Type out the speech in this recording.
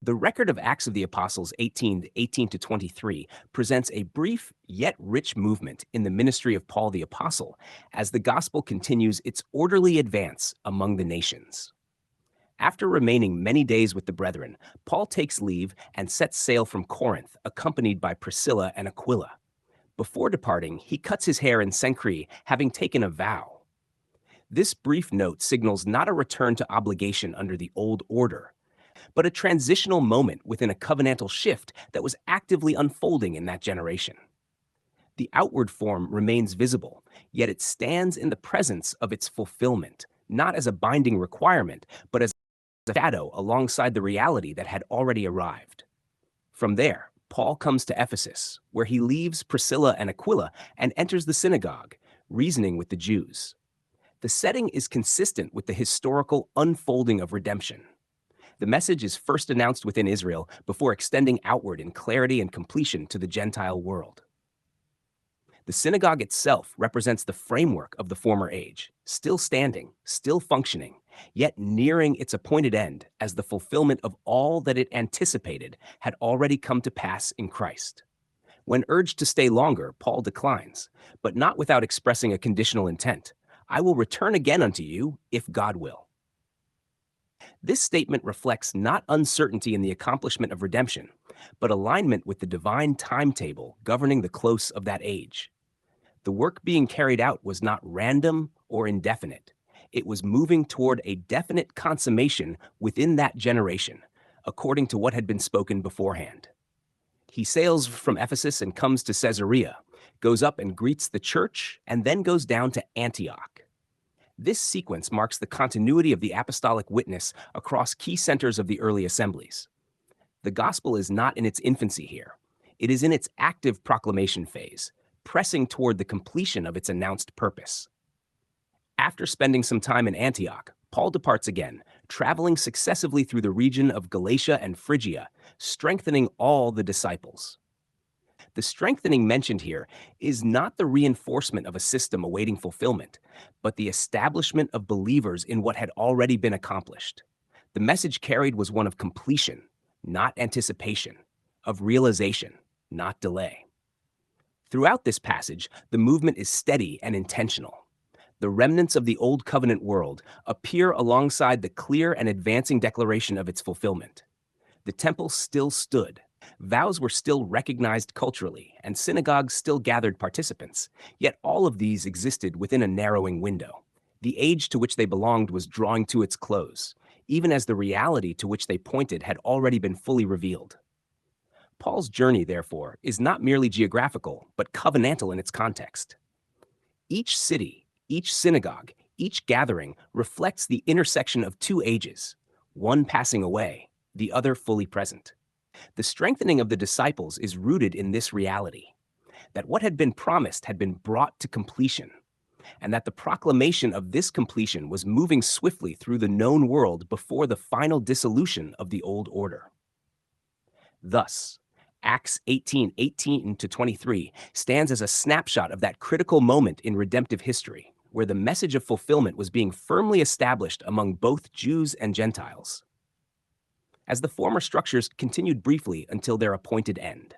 The record of Acts of the Apostles 18 to 23 presents a brief yet rich movement in the ministry of Paul the Apostle as the gospel continues its orderly advance among the nations. After remaining many days with the brethren, Paul takes leave and sets sail from Corinth, accompanied by Priscilla and Aquila. Before departing, he cuts his hair in Cenchreae, having taken a vow. This brief note signals not a return to obligation under the old order, but a transitional moment within a covenantal shift that was actively unfolding in that generation. The outward form remains visible, yet it stands in the presence of its fulfillment, not as a binding requirement, but as a shadow alongside the reality that had already arrived. From there, Paul comes to Ephesus, where he leaves Priscilla and Aquila and enters the synagogue, reasoning with the Jews. The setting is consistent with the historical unfolding of redemption. The message is first announced within Israel before extending outward in clarity and completion to the Gentile world. The synagogue itself represents the framework of the former age, still standing, still functioning, yet nearing its appointed end as the fulfillment of all that it anticipated had already come to pass in Christ. When urged to stay longer, Paul declines, but not without expressing a conditional intent. I will return again unto you, if God will. This statement reflects not uncertainty in the accomplishment of redemption, but alignment with the divine timetable governing the close of that age. The work being carried out was not random or indefinite. It was moving toward a definite consummation within that generation, according to what had been spoken beforehand. He sails from Ephesus and comes to Caesarea, goes up and greets the church, and then goes down to Antioch. This sequence marks the continuity of the apostolic witness across key centers of the early assemblies. The gospel is not in its infancy here. It is in its active proclamation phase, pressing toward the completion of its announced purpose. After spending some time in Antioch, Paul departs again, traveling successively through the region of Galatia and Phrygia, strengthening all the disciples. The strengthening mentioned here is not the reinforcement of a system awaiting fulfillment, but the establishment of believers in what had already been accomplished. The message carried was one of completion, not anticipation, of realization, not delay. Throughout this passage, the movement is steady and intentional. The remnants of the Old Covenant world appear alongside the clear and advancing declaration of its fulfillment. The temple still stood. Vows were still recognized culturally, and synagogues still gathered participants, yet all of these existed within a narrowing window. The age to which they belonged was drawing to its close, even as the reality to which they pointed had already been fully revealed. Paul's journey, therefore, is not merely geographical, but covenantal in its context. Each city, each synagogue, each gathering reflects the intersection of two ages, one passing away, the other fully present. The strengthening of the disciples is rooted in this reality, that what had been promised had been brought to completion, and that the proclamation of this completion was moving swiftly through the known world before the final dissolution of the old order. Thus, Acts 18 to 23 stands as a snapshot of that critical moment in redemptive history, where the message of fulfillment was being firmly established among both Jews and Gentiles, as the former structures continued briefly until their appointed end.